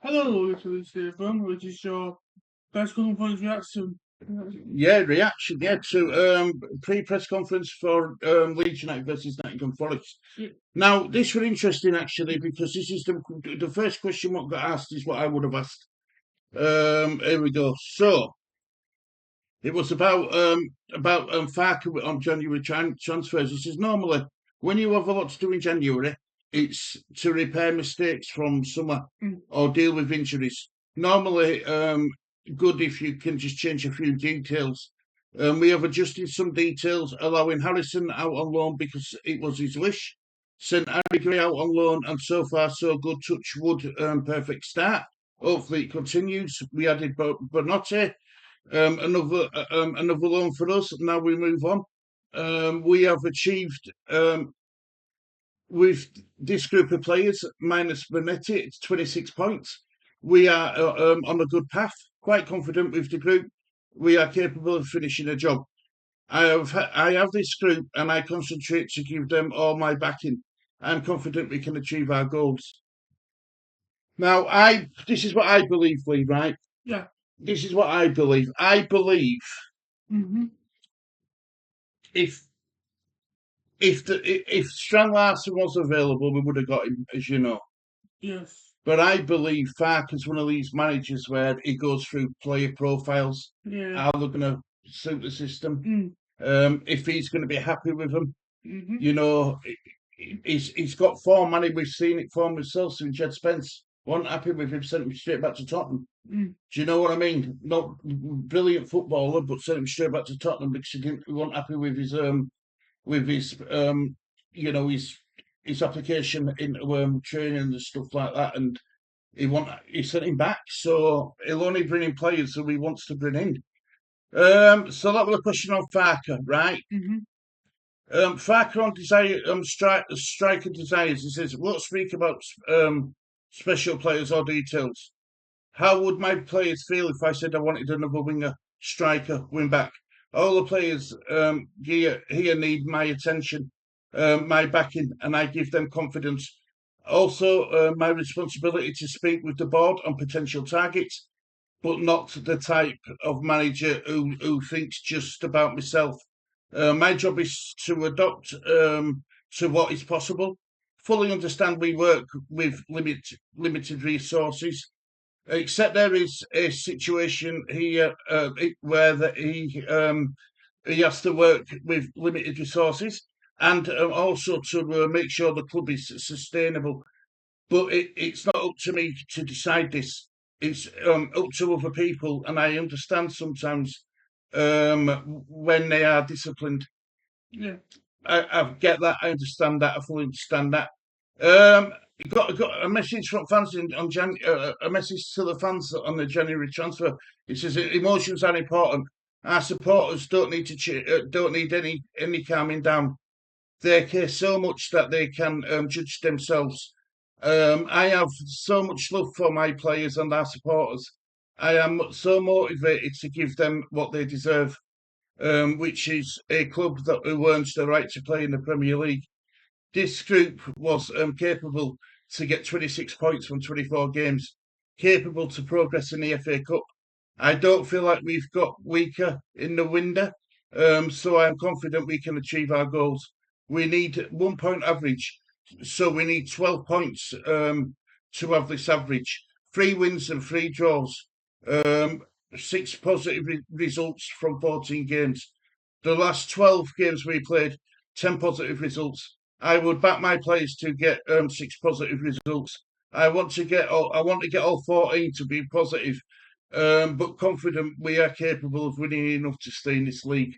Hello, this is Stephen, which is your best conference reaction. Yeah, reaction, yeah, to pre-press conference for Leeds United versus Nottingham Forest. Yeah. Now, this was interesting actually because this is the first question what got asked is what I would have asked. Here we go. So it was about Farke on January transfers. He says normally when you have a lot to do in January, it's to repair mistakes from summer Mm. or deal with injuries. Normally, good if you can just change a few details. We have adjusted some details, allowing Harrison out on loan because it was his wish. Sent Harry Gray out on loan, and so far so good. Touch wood, perfect start. Hopefully it continues. We added Bonotti, another loan for us. Now we move on. We have achieved with this group of players minus Benetti, it's 26 points. We are on a good path. Quite confident with the group. We are capable of finishing a job. I have this group and I concentrate to give them all my backing. I'm confident we can achieve our goals. Now, this is what I believe, Lee. Right? Yeah. This is what I believe. I believe Mm-hmm. if if Strand Larson was available, we would have got him, as you know. Yes. But I believe Farke is one of these managers where he goes through player profiles, Yeah. how they're going to suit the system, Mm. if he's going to be happy with them. Mm-hmm. You know, he's got form, and we've seen it form with Chelsea and Jed Spence. Wasn't happy with him, sent him straight back to Tottenham. Mm. Do you know what I mean? Not brilliant footballer, but sent him straight back to Tottenham because he wasn't happy with his his application into training and stuff like that, and he sent him back. So he'll only bring in players who he wants to bring in. So that was a question on Farke, right? Mm-hmm. Farke on desire, striker desires. He says, "Won't speak about special players or details. How would my players feel if I said I wanted another winger, striker, wing back? All the players here need my attention, my backing, and I give them confidence. Also, my responsibility to speak with the board on potential targets, but not the type of manager who thinks just about myself. My job is to adopt to what is possible. Fully understand we work with limited resources, except there is a situation here where he has to work with limited resources and also to make sure the club is sustainable. But it's not up to me to decide this. It's up to other people, and I understand sometimes when they are disciplined. Yeah. I get that. I understand that. I fully understand that. Um, got a message from fans a message to the fans on the January transfer. It says emotions are important. Our supporters don't need don't need any calming down. They care so much that they can judge themselves. I have so much love for my players and our supporters. I am so motivated to give them what they deserve, which is a club that who earns the right to play in the Premier League. This group was capable to get 26 points from 24 games, capable to progress in the FA Cup. I don't feel like we've got weaker in the window, so I'm confident we can achieve our goals. We need 1 point average, so we need 12 points to have this average. 3 wins and 3 draws, um, 6 positive results from 14 games. The last 12 games we played, 10 positive results. I would back my players to get 6 positive results. I want to get all 14 to be positive, but confident we are capable of winning enough to stay in this league.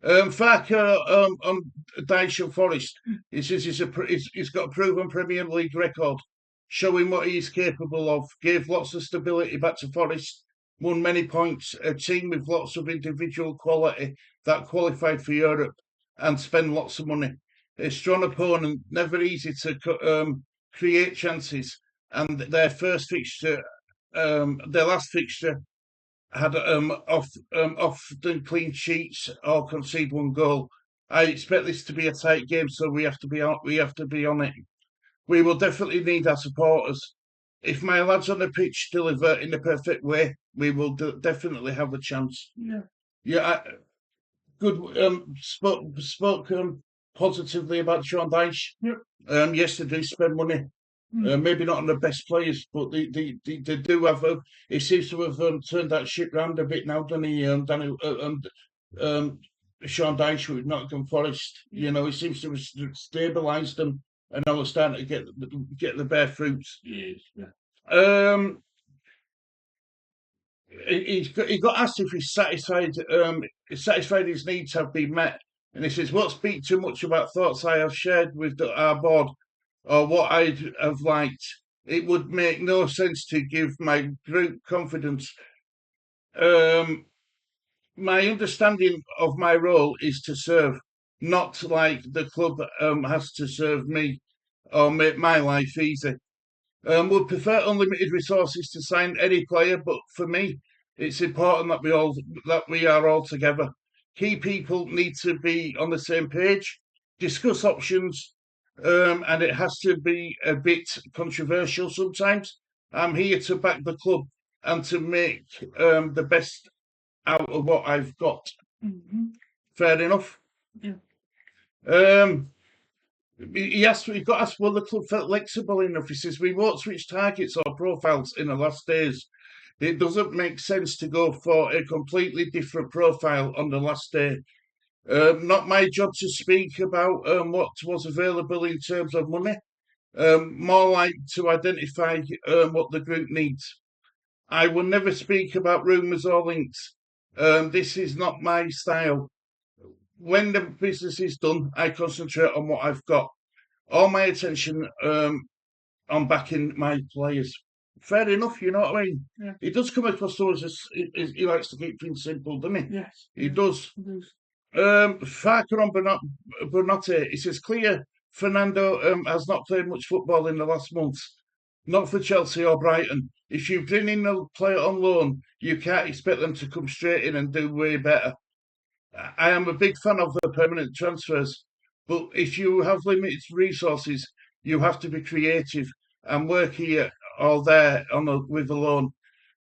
Farke on Daniel Forest. He says he's got a proven Premier League record, showing what he's capable of. Gave lots of stability back to Forest, won many points, a team with lots of individual quality that qualified for Europe and spend lots of money. A strong opponent, never easy to create chances, and their last fixture had often clean sheets or concede 1 goal. I expect this to be a tight game, so we have to be on. We have to be on it. We will definitely need our supporters. if my lads on the pitch deliver in the perfect way, we will definitely have a chance. Yeah. Yeah, good. Spoke positively about Sean Dyche. Yep. Yes, they do spend money. Maybe not on the best players, but they do have. He seems to have turned that ship round a bit now, doesn't he? Daniel, um, Sean Dyche with Nottingham Forest. You know, he seems to have stabilised them, and now we're starting to get the bare fruits. Yes. Yeah. He got asked if he's satisfied his needs have been met, and he says, "Won't speak too much about thoughts I have shared with our board or what I'd have liked. It would make no sense to give my group confidence. Um, my understanding of my role is to serve, not like the club has to serve me or make my life easy. Would prefer unlimited resources to sign any player, but for me, it's important that we are all together. Key people need to be on the same page, discuss options, and it has to be a bit controversial sometimes. I'm here to back the club and to make the best out of what I've got. Mm-hmm. Fair enough. Yeah. He got asked, well, the club felt flexible enough. He says, we won't switch targets or profiles in the last days. It doesn't make sense to go for a completely different profile on the last day. Not my job to speak about what was available in terms of money. More like to identify what the group needs. I will never speak about rumours or links. This is not my style. When the business is done, I concentrate on what I've got. All my attention on backing my players. Fair enough, you know what I mean? Yeah. He does come across to us as he likes to keep things simple, doesn't he? Yes. He does. It does. Farke on Bernate, it says clear Fernando has not played much football in the last months. Not for Chelsea or Brighton. If you bring in a player on loan, you can't expect them to come straight in and do way better. I am a big fan of the permanent transfers, but if you have limited resources, you have to be creative and work here or there with a loan.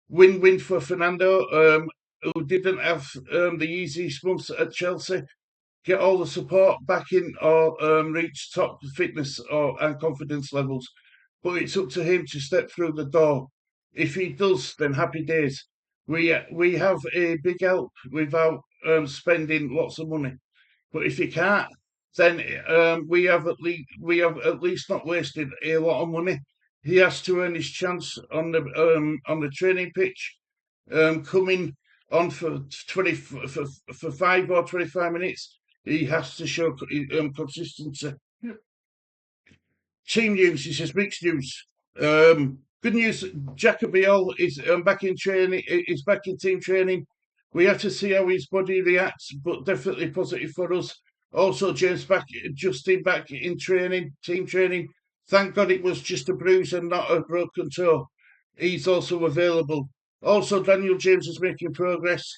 Win-win for Fernando, who didn't have the easiest months at Chelsea. Get all the support back in or reach top fitness and confidence levels. But it's up to him to step through the door. If he does, then happy days. We have a big help without spending lots of money. But if he can't, then we have at least not wasted a lot of money. He has to earn his chance on the training pitch. Coming on for 5 or 25 minutes, he has to show consistency. Yep. Team news. He says mixed news. Good news. Jacobiol is back in training. Is back in team training. We have to see how his body reacts, but definitely positive for us. Also, Justin back in training, team training. Thank God it was just a bruise and not a broken toe. He's also available. Also, Daniel James is making progress.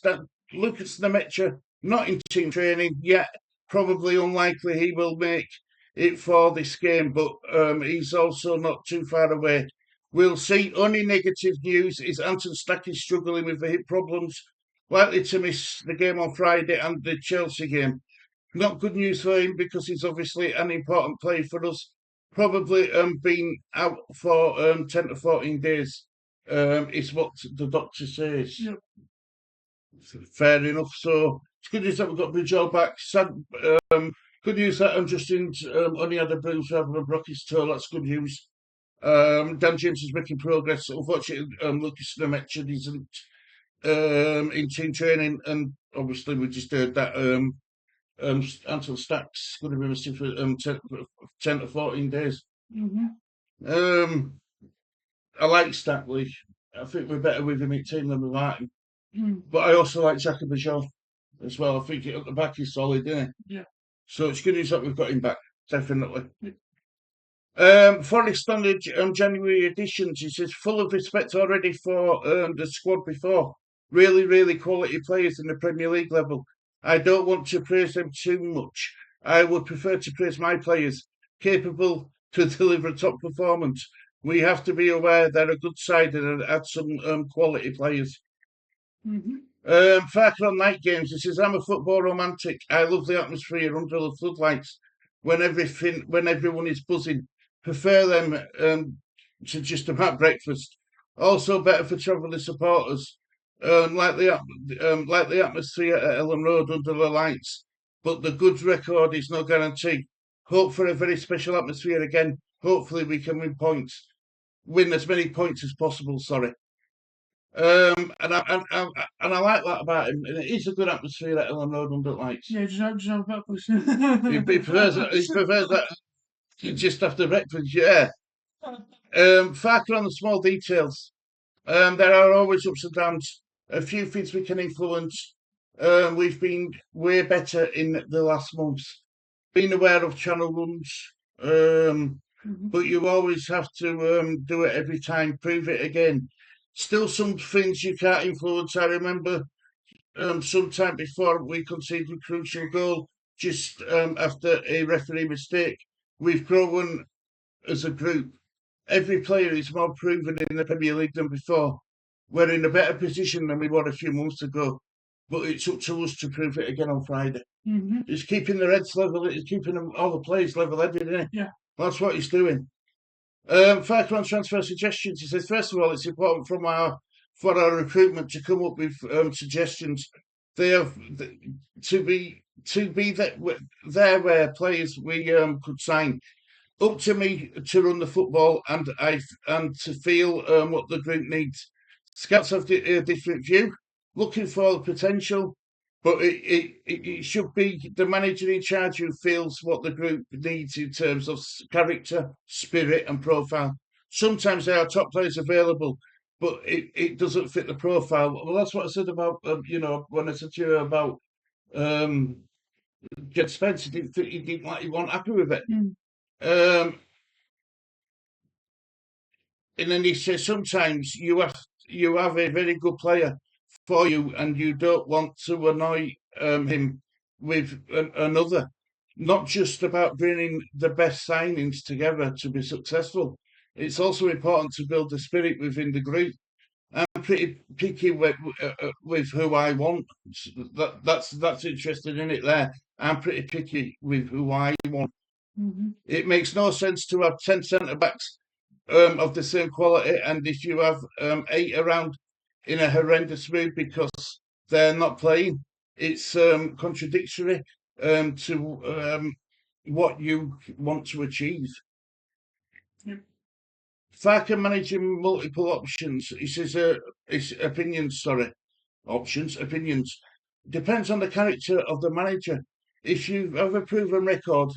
Lucas Nemecha, not in team training yet. Probably unlikely he will make it for this game, but he's also not too far away. We'll see. Only negative news is Anton Stack is struggling with the hip problems, likely to miss the game on Friday and the Chelsea game. Not good news for him because he's obviously an important player for us. Probably been out for 10 to 14 days, is what the doctor says. Yep. Fair enough. So it's good news that we've got Bridgeall back. Sad, good news that Justin's only had a bruise rather than broke his toe. That's good news. Dan James is making progress. Unfortunately, Lucas Nemecha isn't in team training, and obviously we just heard that Anton Stack's going to be missing for 10 to 14 days. Mm-hmm. I like Stackley. I think we're better with him in team than without him. Mm. But I also like Xhaka Bajor as well. I think at the back he's solid, isn't he? Yeah. So it's good news that we've got him back, definitely. Yeah. Forest on the January editions, he says, full of respect already for the squad before. Really, really quality players in the Premier League level. I don't want to praise them too much. I would prefer to praise my players, capable to deliver a top performance. We have to be aware they're a good side and had some quality players. Farke on night games. He says, "I'm a football romantic. I love the atmosphere under the floodlights when everyone is buzzing. Prefer them to just about breakfast. Also better for travelling supporters. Like the atmosphere at Ellen Road under the lights. But the goods record is no guarantee. Hope for a very special atmosphere again. Hopefully we can win as many points as possible. Sorry." And I like that about him. And it is a good atmosphere at Ellen Road under lights. Yeah, just have breakfast. He prefers that just after breakfast. Yeah. Farker on the small details. There are always ups and downs. A few things we can influence. We've been way better in the last months. Being aware of channel runs. But you always have to do it every time, prove it again. Still some things you can't influence. I remember sometime before we conceded a crucial goal, just after a referee mistake. We've grown as a group. Every player is more proven in the Premier League than before. We're in a better position than we were a few months ago, but it's up to us to prove it again on Friday. He's keeping the Reds level. He's keeping all the players level-headed, isn't he? Yeah. That's what he's doing. Farker on transfer suggestions. He says, first of all, it's important for our recruitment to come up with suggestions. They have to be there where players we could sign. Up to me to run the football and to feel what the group needs. Scouts have a different view, looking for the potential, but it should be the manager in charge who feels what the group needs in terms of character, spirit, and profile. Sometimes there are top players available, but it doesn't fit the profile. Well, that's what I said about when I said to you about Jed Spence. He wasn't happy with it. And then he says sometimes you have a very good player for you, and you don't want to annoy him with another. Not just about bringing the best signings together to be successful. It's also important to build the spirit within the group. I'm pretty picky with who I want. That's interesting in it there. I'm pretty picky with who I want. It makes no sense to have 10 centre backs of the same quality, and if you have 8 around in a horrendous mood because they're not playing, it's contradictory to what you want to achieve. Yep. Farker managing multiple options. He says his opinions. Opinions. Depends on the character of the manager. If you have a proven record,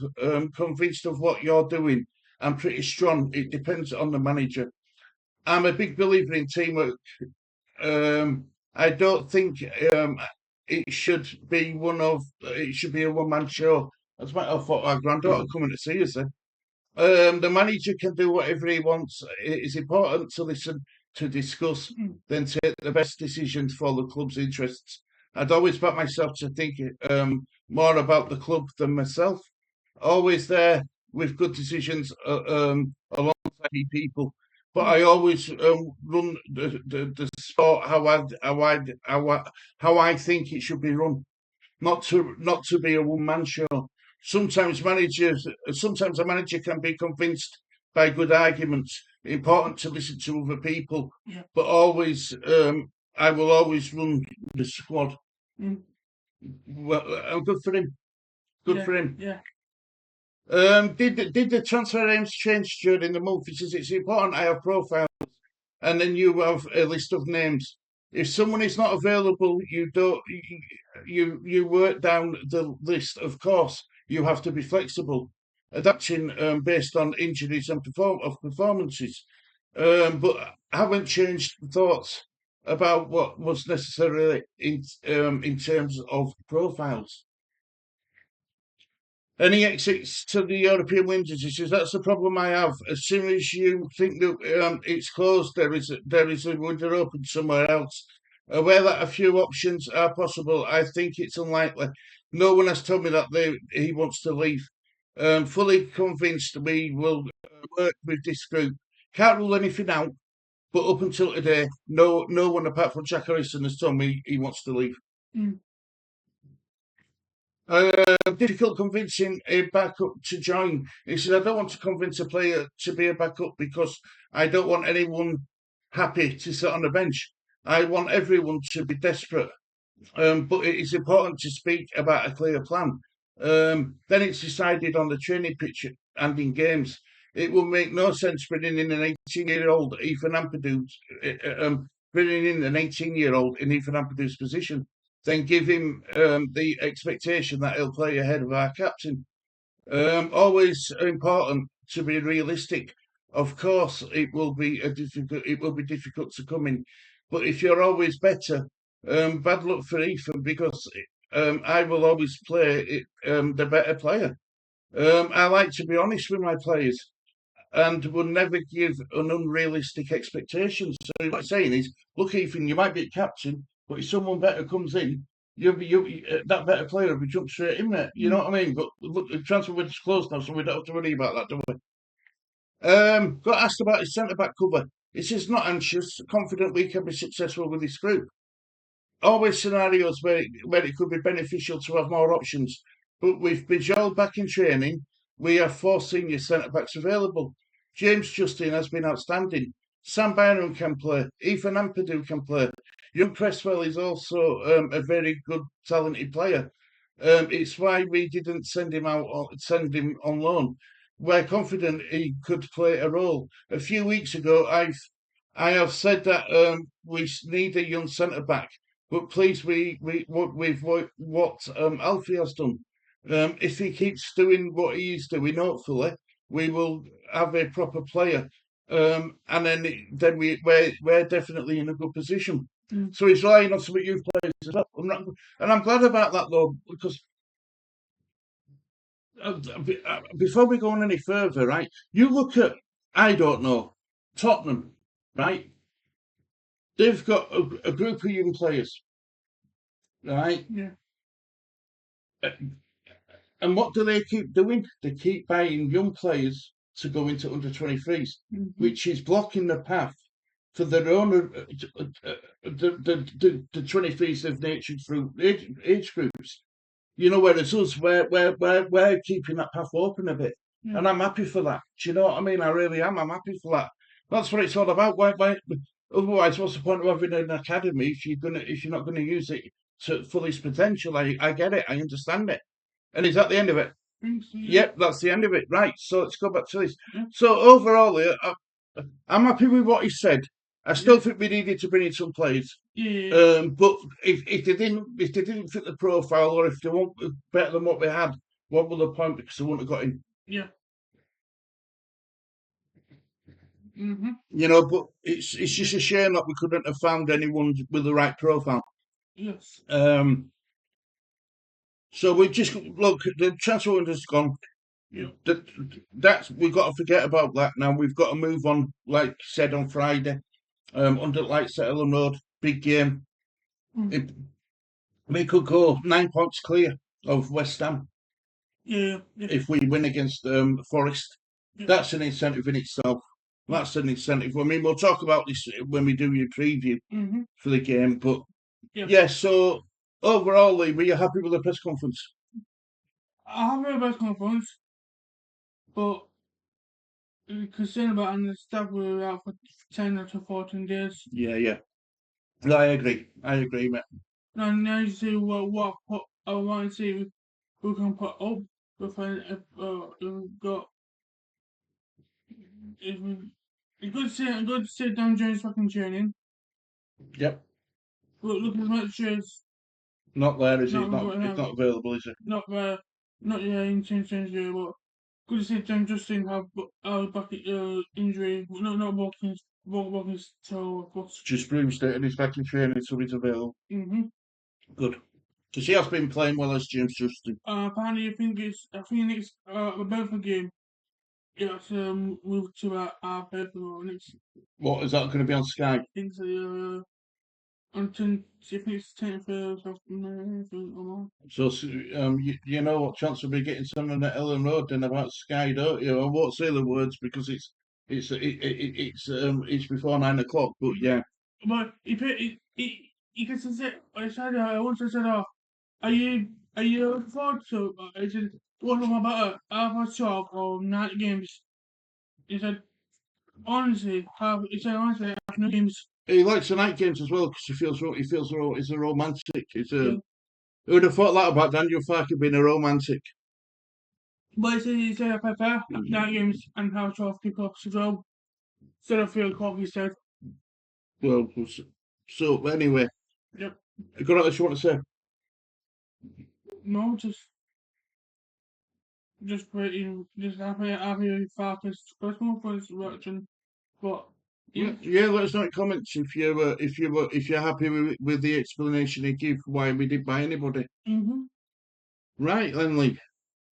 convinced of what you're doing, and pretty strong, it depends on the manager. I'm a big believer in teamwork. I don't think it should be a one-man show. As a matter of fact, our granddaughter coming to see us then. The manager can do whatever he wants. It is important to listen, to discuss, then take the best decisions for the club's interests. I'd always back myself to think more about the club than myself. Always there with good decisions alongside people. But I always run the sport how I think it should be run, not to be a one-man show. Sometimes a manager can be convinced by good arguments. Important to listen to other people, but always, I will always run the squad. Well, good for him. Good for him. Yeah. Did the transfer aims change during the month? He says it's important I have profiles, and then you have a list of names. If someone is not available, you work down the list. Of course, you have to be flexible, adapting based on injuries and performances. But I haven't changed thoughts about what was necessary in terms of profiles. Any exits to the European windows? He says that's the problem I have. As soon as you think that it's closed, there is a window open somewhere else. Aware that a few options are possible, I think it's unlikely. No one has told me that he wants to leave. Fully convinced we will work with this group. Can't rule anything out. But up until today, no one apart from Jack Harrison has told me he wants to leave. Mm. Difficult convincing a backup to join. He said, I don't want to convince a player to be a backup because I don't want anyone happy to sit on the bench. I want everyone to be desperate. But it is important to speak about a clear plan. Then it's decided on the training pitch and in games. It will make no sense bringing in an 18-year-old Ethan bringing in an 18-year-old in Ethan Ampadu's position, then give him the expectation that he'll play ahead of our captain. Always important to be realistic. Of course, it will be difficult to come in, but if you're always better, bad luck for Ethan because I will always play the better player. I like to be honest with my players and will never give an unrealistic expectation. So what I'm saying is, look, Ethan, you might be a captain, but if someone better comes in, that better player will be jumped straight in there. You know what I mean? But look, the transfer window's closed now, so we don't have to worry about that, do we? Got asked about his centre back cover. He says not anxious, confident we can be successful with this group. Always scenarios where it could be beneficial to have more options. But with Bijol back in training, we have 4 senior centre backs available. James Justin has been outstanding. Sam Byron can play. Ethan Ampadu can play. Young Cresswell is also a very good, talented player. It's why we didn't send him on loan. We're confident he could play a role. A few weeks ago, I have said that we need a young centre back. But please, what Alfie has done. If he keeps doing what he's doing, hopefully we will have a proper player, and then we're definitely in a good position. Mm. So he's relying on some youth players as well. And I'm glad about that though, because before we go on any further, right? You look at I don't know Tottenham, right? They've got a group of young players, right? Yeah. And what do they keep doing? They keep buying young players to go into under 23s, which is blocking the path for their own the 23s they've nurtured through age groups. You know, whereas us, we're keeping that path open a bit, and I'm happy for that. Do you know what I mean? I really am. I'm happy for that. That's what it's all about. Otherwise, what's the point of having an academy if you're not gonna use it to full its potential? I get it. I understand it. And is that the end of it? Yep, that's the end of it. Right. So let's go back to this. So overall, I'm happy with what he said. I still think we needed to bring in some players. But if they didn't fit the profile, or if they weren't better than what we had, what was the point? Because they wouldn't have got in. Yeah. You know, but it's just a shame that we couldn't have found anyone with the right profile. Yes. So we just look. The transfer window's gone. Yeah. That's we've got to forget about that now. We've got to move on, like said on Friday, under Lights at Ellen Road, big game. We could go 9 points clear of West Ham. Yeah. If we win against Forest. That's an incentive in itself. That's an incentive. I mean, we'll talk about this when we do your preview for the game. But yeah, so overall, Lee, were you happy with the press conference? I have a press conference, but concerned about and the staff were out for 10 to 14 days. Yeah. No, I agree, mate. Now you see what I want to see who can put up if we've got if we good to see Dan Jones fucking training. Yep. But look at much as not there, is it? It's not available, is it? Not there, not in change but good to see Dan Justin have back injury. Not walking toe, but just bruised it and he's back in training, so he's available. Good. Because he has been playing well as James Justin. Apparently, I think it's a Belfast game. It's moved to our paper next. What is that going to be on Sky? I think so. On 10, I think it's 10th of May. So you know what chance we'll be getting something at Ellen Road then about Sky, don't you? I won't say the words because it's It's before 9 o'clock, but yeah. But he gets to say, I said, I once I said, oh, are you looking forward to? I said, what about half a shop or night games? He said, honestly, half no games. He likes the night games as well because he's a romantic. Yeah. Who would have thought that about Daniel Farke being a romantic? But he said I prefer night games and house off kickoffs as well. Instead of field hockey, he said. Well, so anyway, Yep. you got anything else you want to say? No, just waiting, just happy Farkas Christmas for his reaction. But Yeah, yeah. yeah. Let us know in comments if you're happy with the explanation he gave why we didn't buy anybody. Mm-hmm. Right, then, Lee.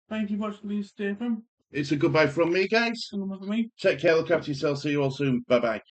Thank you for watching this, Stephen. It's a goodbye from me, guys. And for me. Take care. Look after yourself. See you all soon. Bye bye.